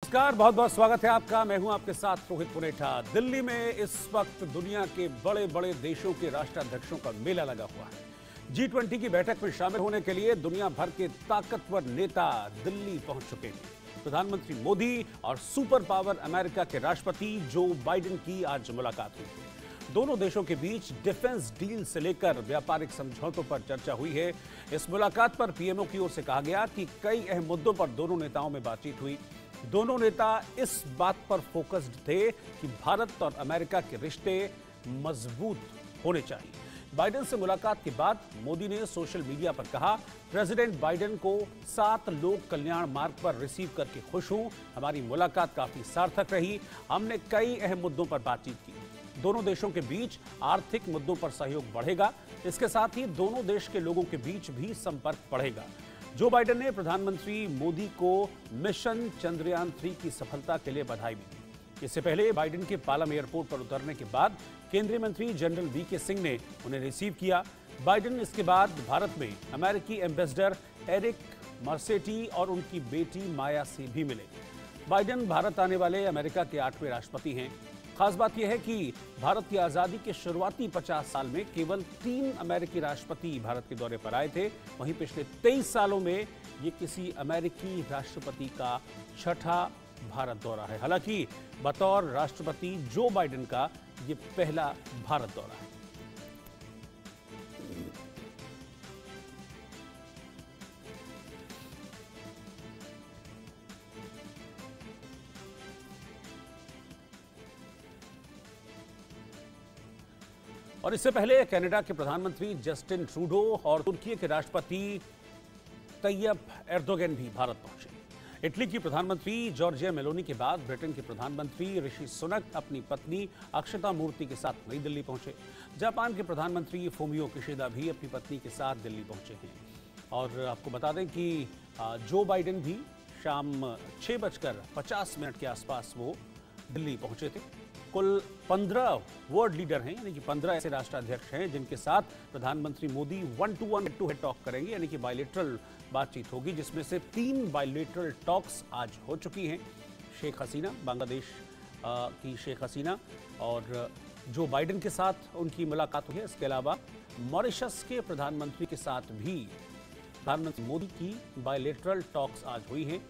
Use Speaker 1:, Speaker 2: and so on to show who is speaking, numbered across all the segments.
Speaker 1: नमस्कार, बहुत बहुत स्वागत है आपका। मैं हूं आपके साथ रोहित पुनेठा। दिल्ली में इस वक्त दुनिया के बड़े बड़े देशों के राष्ट्राध्यक्षों का मेला लगा हुआ है। G20 की बैठक में शामिल होने के लिए दुनिया भर के ताकतवर नेता दिल्ली पहुंच चुके हैं। प्रधानमंत्री मोदी और सुपर पावर अमेरिका के राष्ट्रपति जो बाइडेन की आज मुलाकात हुई है। दोनों देशों के बीच डिफेंस डील से लेकर व्यापारिक समझौतों पर चर्चा हुई है। इस मुलाकात पर पीएमओ की ओर से कहा गया कि कई अहम मुद्दों पर दोनों नेताओं में बातचीत हुई। दोनों नेता इस बात पर फोकस्ड थे कि भारत और अमेरिका के रिश्ते मजबूत होने चाहिए। बाइडेन से मुलाकात के बाद मोदी ने सोशल मीडिया पर कहा, प्रेसिडेंट बाइडेन को 7 लोक कल्याण मार्ग पर रिसीव करके खुश हूं। हमारी मुलाकात काफी सार्थक रही। हमने कई अहम मुद्दों पर बातचीत की। दोनों देशों के बीच आर्थिक मुद्दों पर सहयोग बढ़ेगा। इसके साथ ही दोनों देश के लोगों के बीच भी संपर्क बढ़ेगा। जो बाइडेन ने प्रधानमंत्री मोदी को मिशन चंद्रयान 3 की सफलता के लिए बधाई भी दी। इससे पहले बाइडेन के पालम एयरपोर्ट पर उतरने के बाद केंद्रीय मंत्री जनरल वीके सिंह ने उन्हें रिसीव किया। बाइडेन इसके बाद भारत में अमेरिकी एम्बेसडर एरिक मर्सेटी और उनकी बेटी माया से भी मिले। बाइडेन भारत आने वाले अमेरिका के 8वें राष्ट्रपति हैं। खास बात यह है कि भारत की आजादी के शुरुआती 50 साल में केवल 3 अमेरिकी राष्ट्रपति भारत के दौरे पर आए थे। वहीं पिछले 23 सालों में ये किसी अमेरिकी राष्ट्रपति का 6ठा भारत दौरा है। हालांकि बतौर राष्ट्रपति जो बाइडेन का ये पहला भारत दौरा है। और इससे पहले कनाडा के प्रधानमंत्री जस्टिन ट्रूडो और तुर्की के राष्ट्रपति तैयब एर्दोगन भी भारत पहुंचे। इटली की प्रधानमंत्री जॉर्जिया मेलोनी के बाद ब्रिटेन के प्रधानमंत्री ऋषि सुनक अपनी पत्नी अक्षता मूर्ति के साथ नई दिल्ली पहुंचे। जापान के प्रधानमंत्री फूमियो किशिदा भी अपनी पत्नी के साथ दिल्ली पहुंचे हैं। और आपको बता दें कि जो बाइडेन भी शाम 6:50 के आसपास वो दिल्ली पहुंचे थे। कुल 15 वर्ल्ड लीडर हैं, यानी कि 15 ऐसे राष्ट्राध्यक्ष हैं जिनके साथ प्रधानमंत्री Modi 1-to-1 head to head talk करेंगे, यानी कि बायलेटरल बातचीत होगी, जिसमें से 3 बायलेटरल टॉक्स आज हो चुकी हैं। शेख हसीना, बांग्लादेश की शेख हसीना और जो बाइडेन के साथ उनकी मुलाकात हुई है। इसके अलावा मॉरिशस के प्रधानमंत्री के साथ भी प्रधानमंत्री मोदी की बायलेटरल टॉक्स आज हुई हैं।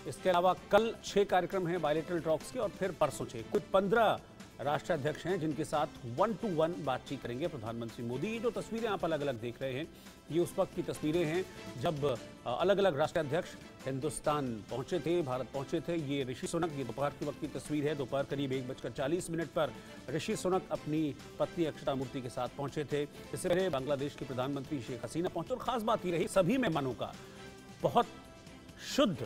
Speaker 1: इसके अलावा कल 6 कार्यक्रम हैं बायलेटरल टॉक्स के और फिर परसों 6। कुल 15 राष्ट्राध्यक्ष हैं जिनके साथ 1-to-1 बातचीत करेंगे प्रधानमंत्री मोदी। ये जो तस्वीरें आप अलग अलग देख रहे हैं, ये उस वक्त की तस्वीरें हैं जब अलग अलग राष्ट्राध्यक्ष हिंदुस्तान पहुंचे थे, भारत पहुंचे थे। ये ऋषि सुनक, ये दोपहर के वक्त की तस्वीर है। दोपहर करीब 1:40 पर ऋषि सुनक अपनी पत्नी अक्षता मूर्ति के साथ पहुंचे थे। इससे पहले बांग्लादेश की प्रधानमंत्री शेख हसीना पहुंचे। और खास बात ये रही, सभी मेहमानों का बहुत शुद्ध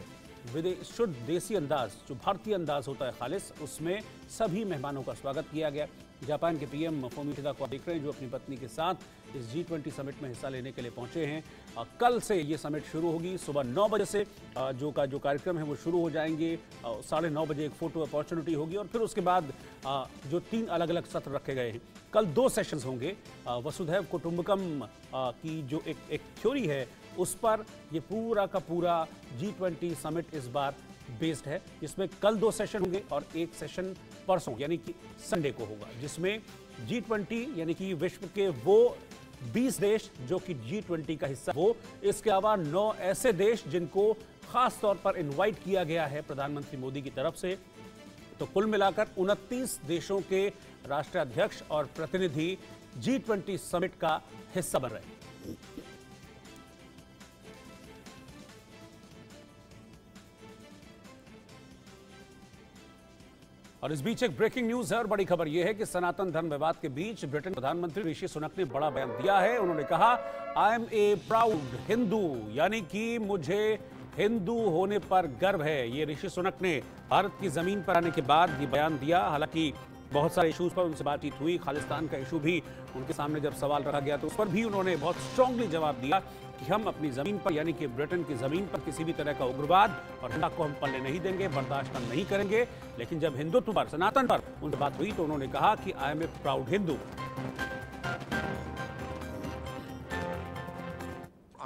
Speaker 1: देसी अंदाज, जो भारतीय अंदाज होता है खालिस, उसमें सभी मेहमानों का स्वागत किया गया। जापान के पीएम फूमियो किशिदा को देख रहे हैं, जो अपनी पत्नी के साथ इस G20 समिट में हिस्सा लेने के लिए पहुंचे हैं। कल से ये समिट शुरू होगी। सुबह 9 बजे से जो कार्यक्रम है वो शुरू हो जाएंगे। 9:30 बजे एक फोटो अपॉर्चुनिटी होगी और फिर उसके बाद जो 3 अलग अलग सत्र रखे गए हैं। कल 2 सेशंस होंगे। वसुधैव कुटुंबकम की जो एक थ्योरी है, उस पर ये पूरा का पूरा G20 समिट इस बार बेस्ड है, जिसमें कल 2 सेशन होंगे और एक सेशन परसों यानी कि संडे को होगा, जिसमें G20 यानी कि विश्व के वो 20 देश जो कि G20 का हिस्सा वो, इसके अलावा 9 ऐसे देश जिनको खास तौर पर इनवाइट किया गया है प्रधानमंत्री मोदी की तरफ से। तो कुल मिलाकर 29 देशों के राष्ट्राध्यक्ष और प्रतिनिधि G20 समिट का हिस्सा बन रहे हैं। और इस बीच एक ब्रेकिंग न्यूज है और बड़ी खबर यह है कि सनातन धर्म विवाद के बीच ब्रिटेन प्रधानमंत्री ऋषि सुनक ने बड़ा बयान दिया है। उन्होंने कहा, I am a proud Hindu, यानी कि मुझे हिंदू होने पर गर्व है। ये ऋषि सुनक ने भारत की जमीन पर आने के बाद ये बयान दिया। हालांकि बहुत सारे इश्यूज पर उनसे बातचीत हुई। खालिस्तान का इशू भी उनके सामने जब सवाल रखा गया तो उस पर भी उन्होंने बहुत स्ट्रांगली जवाब दिया कि हम अपनी जमीन पर, यानी कि ब्रिटेन की जमीन पर किसी भी तरह का उग्रवाद और हिंसा को हम पलने नहीं देंगे, बर्दाश्त हम नहीं करेंगे। लेकिन जब हिंदुत्व पर, सनातन पर उनसे बात हुई तो उन्होंने कहा कि I am a proud Hindu.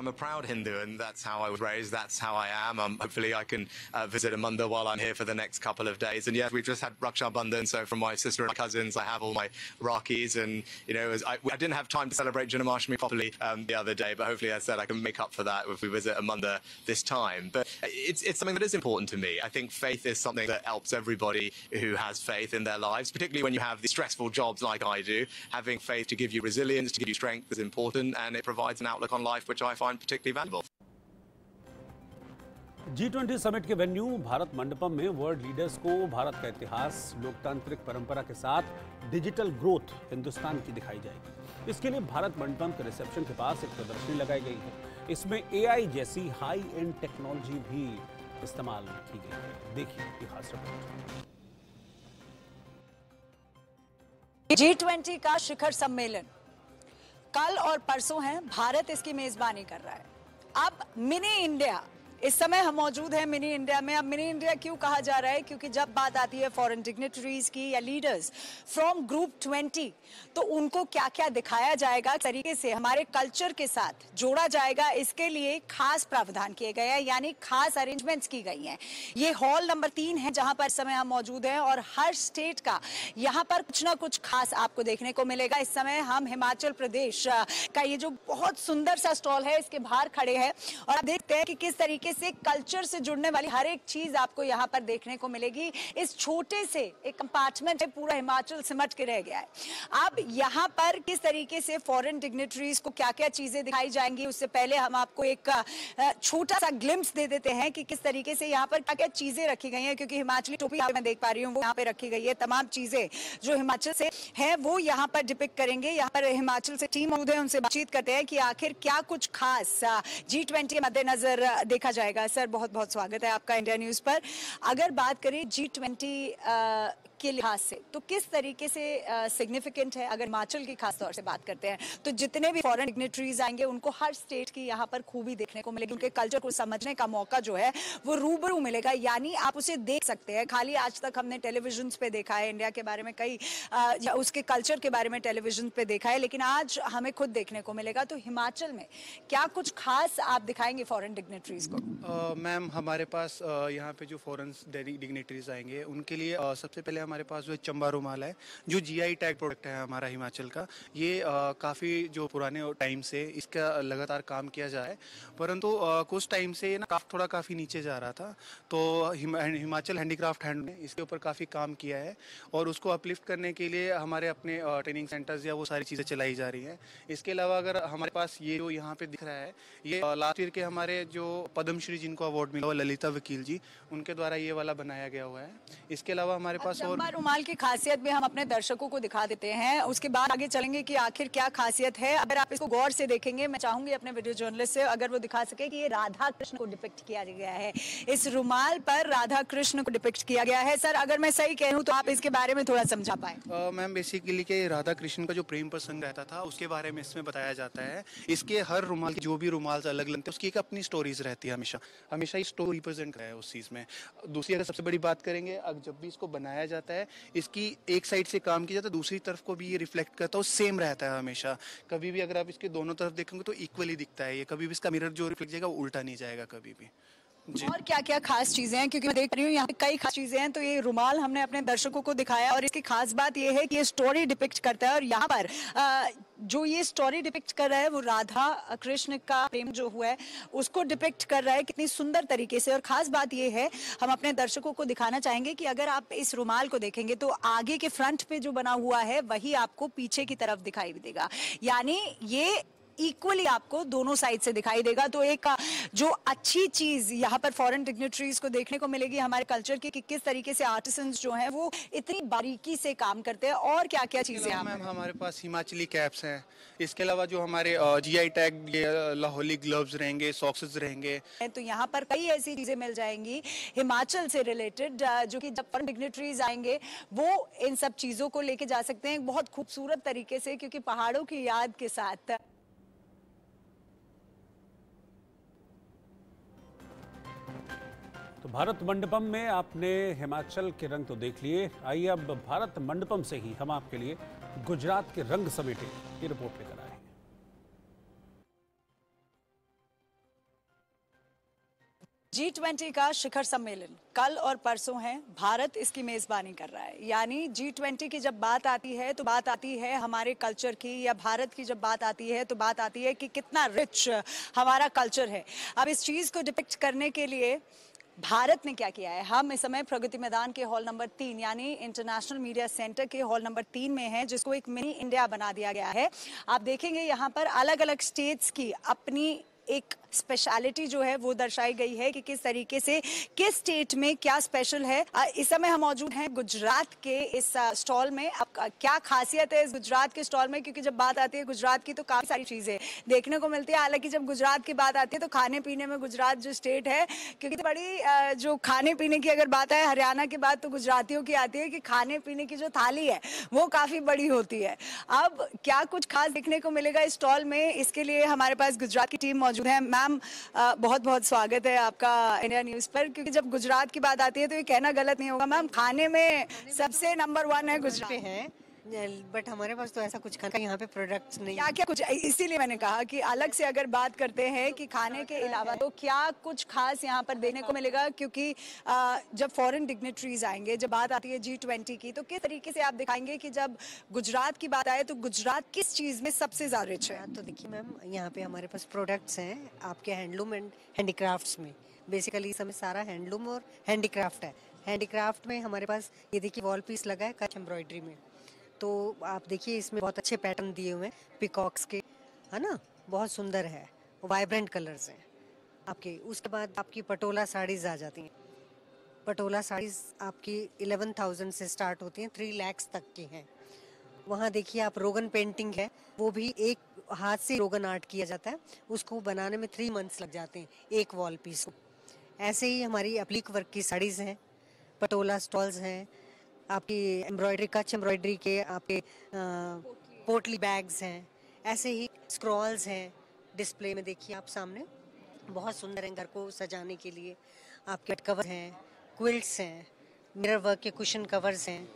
Speaker 2: I'm a proud Hindu, and that's how I was raised. That's how I am. Hopefully, I can visit a mandir while I'm here for the next couple of days. And yes, we've just had Raksha Bandhan, so from my sister and my cousins, I have all my Rakis. And you know, I didn't have time to celebrate Janmashtami properly the other day, but hopefully, as I said, I can make up for that if we visit a mandir this time. But it's something that is important to me. I think faith is something that helps everybody who has faith in their lives, particularly when you have the stressful jobs like I do. Having faith to give you resilience, to give you strength is important, and it provides an outlook on life which I find particularly valuable.
Speaker 1: G20 summit के venue Bharat Mandapam में world leaders को भारत का इतिहास, लोकतांत्रिक परंपरा के साथ digital growth Hindustan की दिखाई जाएगी। इसके लिए भारत मंडपम के रिसेप्शन के पास एक प्रदर्शनी लगाई गई है। इसमें AI जैसी हाई एंड टेक्नोलॉजी भी इस्तेमाल की गई है। देखिए ये खास रिपोर्ट।
Speaker 3: G20 का शिखर सम्मेलन कल और परसों है। भारत इसकी मेजबानी कर रहा है। अब मिनी इंडिया, इस समय हम मौजूद हैं मिनी इंडिया में। अब मिनी इंडिया क्यों कहा जा रहा है? क्योंकि जब बात आती है फॉरेन डिग्निटरीज की या लीडर्स फ्रॉम ग्रुप 20, तो उनको क्या क्या दिखाया जाएगा, तरीके से हमारे कल्चर के साथ जोड़ा जाएगा, इसके लिए खास प्रावधान किए गए हैं, यानी खास अरेंजमेंट्स की गई हैं। ये हॉल नंबर 3 है जहां पर इस समय हम मौजूद हैं और हर स्टेट का यहाँ पर कुछ ना कुछ खास आपको देखने को मिलेगा। इस समय हम हिमाचल प्रदेश का ये जो बहुत सुंदर सा स्टॉल है, इसके बाहर खड़े हैं और आप देखते हैं कि किस तरीके से कल्चर से जुड़ने वाली हर एक चीज आपको यहाँ पर देखने को मिलेगी। इस छोटे से एक कंपार्टमेंट है, पूरा हिमाचल सिमट के रह गया है। अब यहाँ पर किस तरीके से फॉरेन डिग्निटरीज को क्या क्या चीजें दिखाई जाएंगी, उससे पहले हम आपको एक छोटा सा ग्लिम्स दे देते हैं कि किस तरीके से यहाँ पर क्या क्या चीजें रखी गई हैं। क्योंकि हिमाचली टोपी मैं देख पा रही हूँ वो यहाँ पे रखी गई है। तमाम चीजें जो हिमाचल से है वो यहाँ पर डिपिक्ट करेंगे। यहाँ पर हिमाचल से टीम मौजूद है, उनसे बातचीत करते हैं कि आखिर क्या कुछ खास G20 के मद्देनजर देखा जाएगा। सर बहुत बहुत स्वागत है आपका इंडिया न्यूज पर। अगर बात करें G20 के लिहाज से तो किस तरीके से सिग्निफिकेंट है? अगर हिमाचल की खास तौर से बात करते हैं तो जितने भी फॉरेन डिग्निटरीज आएंगे उनको हर स्टेट की यहाँ पर खूबी देखने को मिलेगी। उनके कल्चर को समझने का मौका जो है वो रूबरू मिलेगा, यानी आप उसे देख सकते हैं। खाली आज तक हमने टेलीविजन पे देखा है इंडिया के बारे में, कई उसके कल्चर के बारे में टेलीविजन पे देखा है, लेकिन आज हमें खुद देखने को मिलेगा। तो हिमाचल में क्या कुछ खास आप दिखाएंगे फॉरेन डिग्निटरीज को?
Speaker 4: मैम हमारे पास यहाँ पे जो फॉरेन डिग्निटरीज आएंगे उनके लिए सबसे पहले हमारे पास जो चंबा रुमाल है, जो GI टैग प्रोडक्ट है हमारा हिमाचल का। ये काफ़ी जो पुराने टाइम से इसका लगातार काम किया जा रहा है, परंतु कुछ टाइम से ना काफ़ी नीचे जा रहा था। तो हिमाचल हैंडीक्राफ्ट हैंड ने इसके ऊपर काफ़ी काम किया है और उसको अपलिफ्ट करने के लिए हमारे अपने ट्रेनिंग सेंटर्स या वो सारी चीज़ें चलाई जा रही हैं। इसके अलावा अगर हमारे पास ये जो यहाँ पे दिख रहा है, ये लास्ट ईयर के हमारे जो पद्मश्री जिनको अवार्ड मिला हुआ ललिता वकील जी, उनके द्वारा ये वाला बनाया गया हुआ है। इसके अलावा हमारे पास और
Speaker 3: रुमाल की खासियत भी हम अपने दर्शकों को दिखा देते हैं, उसके बाद आगे चलेंगे कि आखिर क्या खासियत है। अगर आप इसको गौर से देखेंगे, मैं चाहूंगी अपने वीडियो जर्नलिस्ट से अगर वो दिखा सके कि ये राधा कृष्ण को डिपिक्ट किया गया है। इस रुमाल पर राधा कृष्ण को डिपिक्ट किया गया है। सर अगर मैं सही कह हूं तो आप इसके बारे में थोड़ा समझा पाए।
Speaker 4: मैम बेसिकली कि राधा कृष्ण का जो प्रेम प्रसंग रहता था उसके बारे में इसमें बताया जाता है। इसके हर रुमाल की जो भी रुमाल अलग लगते हैं उसकी एक अपनी स्टोरीज रहती है, हमेशा ये स्टोरी रिप्रेजेंट है उस चीज में। दूसरी अगर सबसे बड़ी बात करेंगे, जब भी इसको बनाया जाता है इसकी एक साइड से काम किया जाता है, दूसरी तरफ को भी ये रिफ्लेक्ट करता है, सेम रहता है हमेशा। कभी भी अगर आप इसके दोनों तरफ देखेंगे तो इक्वली दिखता है ये, कभी भी इसका मिरर जो रिफ्लेक्ट जाएगा वो उल्टा नहीं जाएगा कभी भी।
Speaker 3: और क्या क्या खास चीजें हैं? क्योंकि मैं देख रही हूँ यहाँ पे कई खास चीजें हैं। तो ये रुमाल हमने अपने दर्शकों को दिखाया और इसकी खास बात ये है कि ये स्टोरी डिपिक्ट करता है और यहाँ पर जो ये स्टोरी डिपिक्ट कर रहा है वो राधा कृष्ण का प्रेम जो हुआ है उसको डिपिक्ट कर रहा है कितनी सुंदर तरीके से। और खास बात ये है, हम अपने दर्शकों को दिखाना चाहेंगे कि अगर आप इस रुमाल को देखेंगे तो आगे के फ्रंट पे जो बना हुआ है वही आपको पीछे की तरफ दिखाई देगा, यानी ये इक्वली आपको दोनों साइड से दिखाई देगा। तो एक जो अच्छी चीज यहाँ पर फॉरेन डिग्निटरीज को देखने को मिलेगी हमारे कल्चर की, कि किस तरीके से आर्टिसंस जो हैं वो इतनी बारीकी से काम करते हैं। और क्या क्या चीजें हैं?
Speaker 4: मैम हमारे पास हिमाचली कैप्स हैं, इसके अलावा जो हमारे GI टैग लाहौली ग्लव्स रहेंगे, सॉक्सेस रहेंगे।
Speaker 3: तो यहाँ पर कई ऐसी चीजें मिल जाएंगी हिमाचल से रिलेटेड, जो कि जब फॉरेन डिग्निटरीज आएंगे वो इन सब चीजों को लेके जा सकते हैं बहुत खूबसूरत तरीके से, क्योंकि पहाड़ों की याद के साथ।
Speaker 1: तो भारत मंडपम में आपने हिमाचल के रंग तो देख लिए, आइए अब भारत मंडपम से ही हम आपके लिए गुजरात के रंग समेटे ये रिपोर्ट लेकर आए।
Speaker 3: G20 का शिखर सम्मेलन कल और परसों है। भारत इसकी मेजबानी कर रहा है। यानी G20 की जब बात आती है तो बात आती है हमारे कल्चर की, या भारत की जब बात आती है तो बात आती है कि कितना रिच हमारा कल्चर है। अब इस चीज को डिपिक्ट करने के लिए भारत ने क्या किया है, हम इस समय प्रगति मैदान के हॉल नंबर 3 यानी इंटरनेशनल मीडिया सेंटर के हॉल नंबर 3 में है, जिसको एक मिनी इंडिया बना दिया गया है। आप देखेंगे यहाँ पर अलग अलग स्टेट्स की अपनी एक स्पेशलिटी जो है वो दर्शाई गई है कि किस तरीके से किस स्टेट में क्या स्पेशल है। इस समय हम मौजूद हैं गुजरात के इस स्टॉल में। अब क्या खासियत है इस गुजरात के स्टॉल में, क्योंकि जब बात आती है गुजरात की तो काफी सारी चीजें देखने को मिलती है। हालांकि जब गुजरात की बात आती है तो खाने पीने में गुजरात जो स्टेट है, क्योंकि तो बड़ी जो खाने पीने की अगर बात है हरियाणा के बाद तो गुजरातियों की आती है कि खाने पीने की जो थाली है वो काफी बड़ी होती है। अब क्या कुछ खास देखने को मिलेगा इस स्टॉल में, इसके लिए हमारे पास गुजरात की टीम मौजूद है। मैम बहुत बहुत स्वागत है आपका इंडिया न्यूज पर, क्योंकि जब गुजरात की बात आती है तो ये कहना गलत नहीं होगा मैम, खाने में सबसे नंबर 1 है गुजरात
Speaker 5: पे है। बट हमारे पास तो ऐसा कुछ खाने का यहाँ पे प्रोडक्ट्स नहीं।
Speaker 3: क्या क्या कुछ, इसीलिए मैंने कहा कि अलग से अगर बात करते हैं कि खाने के अलावा तो क्या कुछ खास यहाँ पर देखने को मिलेगा, क्योंकि जब फॉरेन डिग्नेटरीज आएंगे, जब बात आती है G20 की, तो किस तरीके से आप दिखाएंगे कि जब गुजरात की बात आए तो गुजरात किस चीज में सबसे ज्यादा रिच है।
Speaker 5: तो देखिए मैम, यहाँ पे हमारे पास प्रोडक्ट्स हैं आपके हैंडलूम एंड हैंडीक्राफ्ट्स में। बेसिकली इस समय सारा हैंडलूम और हैंडीक्राफ्ट है। हैंडीक्राफ्ट में हमारे पास ये देखिए वॉल पीस लगा है कच्छ एम्ब्रॉयडरी में। तो आप देखिए इसमें बहुत अच्छे पैटर्न दिए हुए हैं पिकॉक्स के, है ना, बहुत सुंदर है, वाइब्रेंट कलर्स हैं आपके। उसके बाद आपकी पटोला साड़ीज आ जाती हैं। पटोला साड़ीज आपकी 11,000 से स्टार्ट होती हैं, 3 लाख तक की हैं। वहाँ देखिए आप रोगन पेंटिंग है, वो भी एक हाथ से रोगन आर्ट किया जाता है, उसको बनाने में 3 मंथ्स लग जाते हैं एक वॉल पीस को। ऐसे ही हमारी एप्लिक वर्क की साड़ीज हैं, पटोला स्टॉल्स हैं, आपकी एम्ब्रॉयडरी कच्छ एम्ब्रॉयडरी के आपके पोटली बैग्स हैं, ऐसे ही स्क्रॉल्स हैं। डिस्प्ले में देखिए आप सामने बहुत सुंदर हैं घर को सजाने के लिए। आपके कवर हैं, क्विल्ट्स हैं, मिरर वर्क के कुशन कवर्स हैं,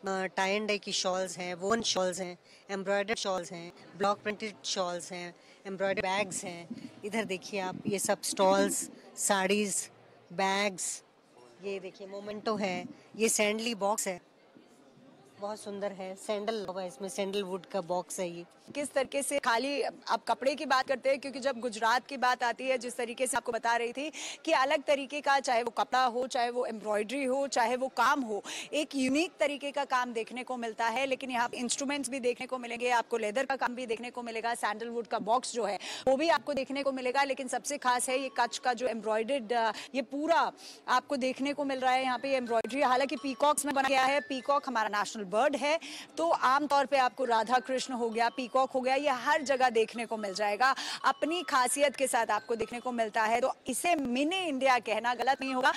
Speaker 5: टाई एंड डाई की शॉल्स हैं, वोवन शॉल्स हैं, एम्ब्रॉयडर्ड शॉल्स हैं, ब्लॉक प्रिंटेड शॉल्स हैं, एम्ब्रॉयडर्ड बैग्स हैं। इधर देखिए आप ये सब स्टॉल्स, साड़ीज, बैग्स, ये देखिए मोमेंटो है, ये सैंडली बॉक्स है, बहुत सुंदर है, सैंडल लगा है इसमें, सैंडलवुड का बॉक्स है ये।
Speaker 3: किस तरीके से खाली आप कपड़े की बात करते हैं, क्योंकि जब गुजरात की बात आती है, जिस तरीके से आपको बता रही थी कि अलग तरीके का, चाहे वो कपड़ा हो, चाहे वो एम्ब्रॉयडरी हो, चाहे वो काम हो, एक यूनिक तरीके का काम देखने को मिलता है। लेकिन यहाँ इंस्ट्रूमेंट्स भी देखने को मिलेंगे, आपको लेदर का काम भी देखने को मिलेगा, सैंडलवुड का बॉक्स जो है वो भी आपको देखने को मिलेगा। लेकिन सबसे खास है ये कच्छ का जो एम्ब्रॉयडर्ड, ये पूरा आपको देखने को मिल रहा है यहाँ पे एम्ब्रॉयडरी। हालांकि पीकॉक्स में बना गया है, पीकॉक हमारा नेशनल बर्ड है, तो आमतौर पे आपको राधा कृष्ण हो गया, पीकॉक हो गया, ये हर जगह देखने को मिल जाएगा, अपनी खासियत के साथ आपको देखने को मिलता है। तो इसे मिनी इंडिया कहना गलत नहीं होगा।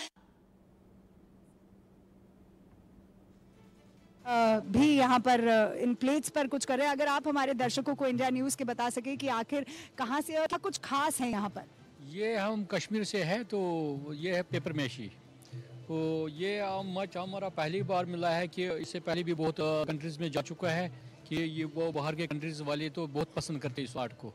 Speaker 3: भी यहाँ पर इन प्लेट्स पर कुछ कर रहे हैं। अगर आप हमारे दर्शकों को इंडिया न्यूज के बता सके कि आखिर कहाँ से और कुछ खास है यहाँ पर।
Speaker 6: ये हम कश्मीर से है, तो ये है पेपर मैशी। तो ये मच हमारा पहली बार मिला है कि इससे पहले भी बहुत कंट्रीज़ में जा चुका है कि ये वो बाहर के कंट्रीज़ वाले तो बहुत पसंद करते हैं इस आर्ट को।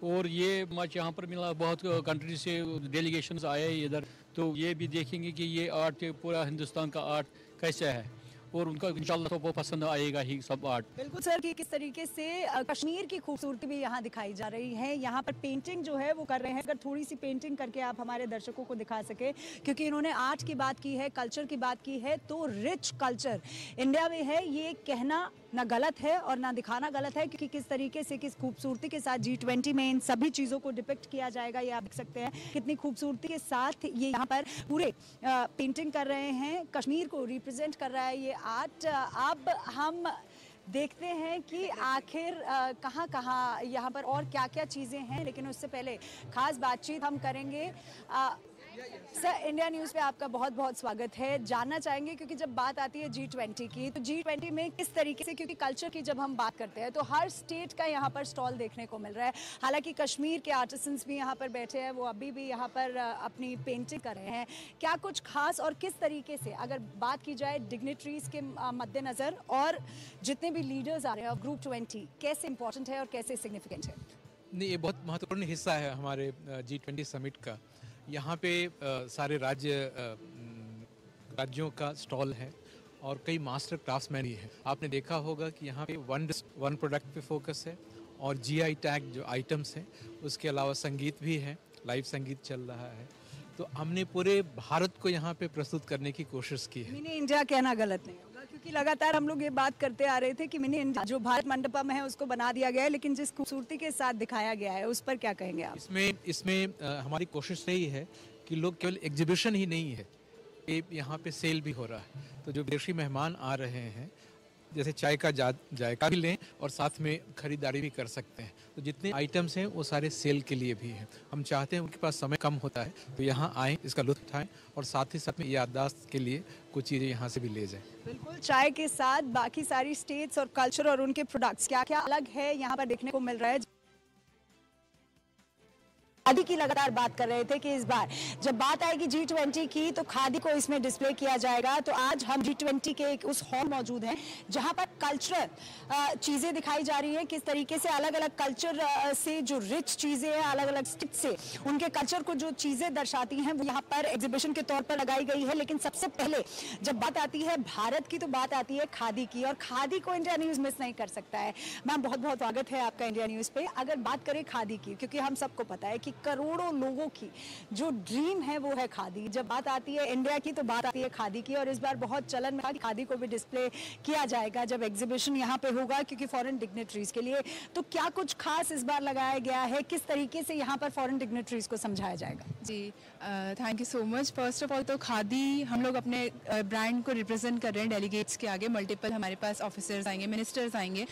Speaker 6: और ये मच यहाँ पर मिला, बहुत कंट्री से डेलीगेशंस आए इधर, तो ये भी देखेंगे कि ये आर्ट पूरा हिंदुस्तान का आर्ट कैसा है, और उनका इंशाल्लाह तो वो पसंद आएगा ही सब आर्ट।
Speaker 3: बिल्कुल सर, कि किस तरीके से कश्मीर की खूबसूरती भी यहाँ दिखाई जा रही है। यहाँ पर पेंटिंग जो है वो कर रहे हैं। अगर थोड़ी सी पेंटिंग करके आप हमारे दर्शकों को दिखा सके, क्योंकि इन्होंने आर्ट की बात की है, कल्चर की बात की है, तो रिच कल्चर इंडिया में है, ये कहना ना गलत है और ना दिखाना गलत है, क्योंकि किस तरीके से किस खूबसूरती के साथ G20 में इन सभी चीज़ों को डिपिक्ट किया जाएगा, ये आप देख सकते हैं कितनी खूबसूरती के साथ ये यहाँ पर पूरे पेंटिंग कर रहे हैं। कश्मीर को रिप्रेजेंट कर रहा है ये आर्ट। अब हम देखते हैं कि आखिर कहाँ कहाँ यहाँ पर और क्या क्या चीज़ें हैं, लेकिन उससे पहले खास बातचीत हम करेंगे। सर, इंडिया न्यूज़ पे आपका बहुत बहुत स्वागत है। जानना चाहेंगे, क्योंकि जब बात आती है G20 की, तो G20 में किस तरीके से, क्योंकि कल्चर की जब हम बात करते हैं तो हर स्टेट का यहाँ पर स्टॉल देखने को मिल रहा है। हालांकि कश्मीर के आर्टिसंस भी यहाँ पर बैठे हैं, वो अभी भी यहाँ पर अपनी पेंटिंग कर रहे हैं। क्या कुछ खास और किस तरीके से, अगर बात की जाए डिग्नेटरीज के मद्देनज़र और जितने भी लीडर्स आ रहे हैं ग्रुप 20, कैसे इंपॉर्टेंट है और कैसे सिग्निफिकेंट है?
Speaker 7: नहीं, ये बहुत महत्वपूर्ण हिस्सा है हमारे G20 समिट का। यहाँ पे सारे राज्यों का स्टॉल है और कई मास्टर क्राफ्ट्समैन भी हैं। आपने देखा होगा कि यहाँ पे वन प्रोडक्ट पे फोकस है और जीआई टैग जो आइटम्स हैं, उसके अलावा संगीत भी है, लाइव संगीत चल रहा है। तो हमने पूरे भारत को यहाँ पे प्रस्तुत करने की कोशिश की है।
Speaker 3: मिनी इंडिया कहना गलत नहीं होगा, क्योंकि लगातार हम लोग ये बात करते आ रहे थे कि मिनी इंडिया जो भारत मंडपम है उसको बना दिया गया है, लेकिन जिस खूबसूरती के साथ दिखाया गया है उस पर क्या कहेंगे आप?
Speaker 7: इसमें हमारी कोशिश यही है कि लोग केवल एग्जीबिशन ही नहीं है, ये यहाँ पे सेल भी हो रहा है। तो जो विदेशी मेहमान आ रहे हैं, जैसे चाय का जायका भी लें और साथ में खरीदारी भी कर सकते हैं। तो जितने आइटम्स हैं वो सारे सेल के लिए भी हैं। हम चाहते हैं उनके पास समय कम होता है तो यहाँ आएँ, इसका लुत्फ उठाएं और साथ ही साथ में याददाश्त के लिए कुछ चीज़ें यहाँ से भी ले जाएं।
Speaker 3: बिल्कुल, चाय के साथ बाकी सारी स्टेट्स और कल्चर और उनके प्रोडक्ट्स क्या क्या अलग है यहाँ पर देखने को मिल रहा है। खादी की लगातार बात कर रहे थे कि इस बार जब बात आएगी G20 की तो खादी को इसमें डिस्प्ले किया जाएगा। तो आज हम G20 के एक उस हॉल मौजूद हैं जहां पर कल्चरल चीजें दिखाई जा रही हैं, किस तरीके से अलग अलग कल्चर से जो रिच चीजें हैं, अलग अलग स्टेट से उनके कल्चर को जो चीजें दर्शाती हैं वो यहाँ पर एग्जीबिशन के तौर पर लगाई गई है। लेकिन सबसे पहले जब बात आती है भारत की तो बात आती है खादी की, और खादी को इंडिया न्यूज मिस नहीं कर सकता है। मैम, बहुत बहुत स्वागत है आपका इंडिया न्यूज पे। अगर बात करें खादी की, क्योंकि हम सबको पता है कि करोड़ों लोगों की जो ड्रीम है वो है खादी। जब बात आती है इंडिया की तो बात आती है खादी की, और इस बार बहुत चलन में खादी को भी डिस्प्ले किया जाएगा जब एग्जीबिशन यहाँ पे होगा, क्योंकि फॉरेन डिग्नेटरीज के लिए। तो क्या कुछ खास इस बार लगाया गया है, किस तरीके से यहाँ पर फॉरेन डिग्नेटरीज को समझाया जाएगा?
Speaker 8: जी, thank you so much. First of all तो खादी हम लोग अपने ब्रांड को रिप्रेजेंट कर रहे हैं डेलीगेट्स के आगे। मल्टीपल हमारे पास ऑफिसर्स आएंगे, मिनिस्टर्स आएंगे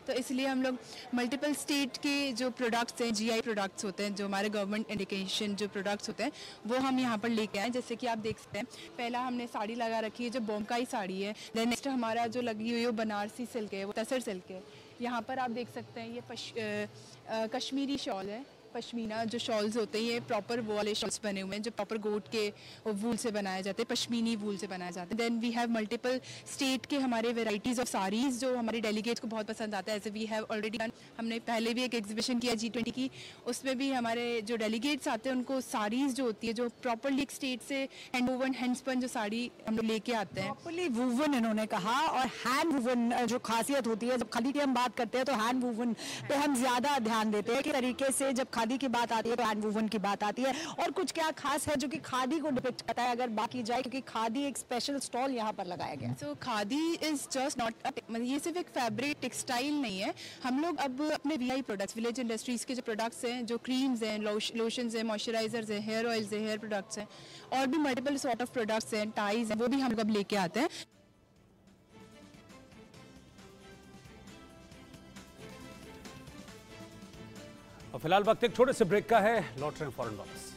Speaker 8: तो इसलिए हम लोग मल्टीपल स्टेट के जो प्रोडक्ट्स हैं, जीआई प्रोडक्ट्स होते हैं, जो हमारे गवर्नमेंट इंडिकेशन जो प्रोडक्ट्स होते हैं वो हम यहाँ पर लेके आए। जैसे कि आप देख सकते हैं, पहला हमने साड़ी लगा रखी है जो बोमकाई साड़ी है। देन नेक्स्ट हमारा जो लगी हुई है वो बनारसी सिल्क है, वो तसर सिल्क है। यहाँ पर आप देख सकते हैं ये कश्मीरी शॉल है, पश्मीना जो शॉल्स होते हैं, ये प्रॉपर वो वाले शॉल्स बने हुए हैं जो प्रॉपर गोट के वूल से बनाए जाते हैं, पश्मीनी वूल से बनाए जाते हैं। Then we have multiple state के हमारे वेराइटीज़ ऑफ साड़ीज़ जो हमारे डेलीगेट्स को बहुत पसंद आता है। ऐसे वी हैव ऑलरेडी डन, हमने पहले भी एक एग्जीबिशन किया G20 की, उसमें भी हमारे जो डेलीगेट्स आते हैं उनको साड़ीज़ जो होती है, जो प्रॉपरली एक स्टेट से हैंड वूवन हैंडस्पन जो साड़ी हम लोग लेके आते हैं।
Speaker 3: प्रॉपरली वूवन इन्होंने कहा, और हैंड वूवन जो खासियत होती है, जब खादी की हम बात करते हैं तो हैंड वूवन पे हम ज्यादा ध्यान देते हैं कि तरीके से जब खादी की बात आती है तो हैंड वूवन की बात आती है। और कुछ क्या खास है जो कि खादी को डिपिक्ट करता है अगर बात की जाए, क्योंकि खादी एक स्पेशल स्टॉल यहाँ पर लगाया गया है।
Speaker 8: सो खादी इज जस्ट नॉट, मतलब ये सिर्फ एक फैब्रिक टेक्सटाइल नहीं है। हम लोग अब अपने वीआई प्रोडक्ट्स, विलेज इंडस्ट्रीज के जो प्रोडक्ट्स हैं, जो क्रीम्स हैं, लोशंस हैं, मॉइस्चराइजर्स हैं, हेयर ऑयल्स हैं, हेयर प्रोडक्ट्स हैं, और भी मल्टीपल सॉर्ट ऑफ प्रोडक्ट्स हैं, टाइज हैं, वो भी हम लोग अब लेके आते हैं।
Speaker 1: फिलहाल वक्त एक छोटे से ब्रेक का है, लौट रहे हैं फौरन वापस।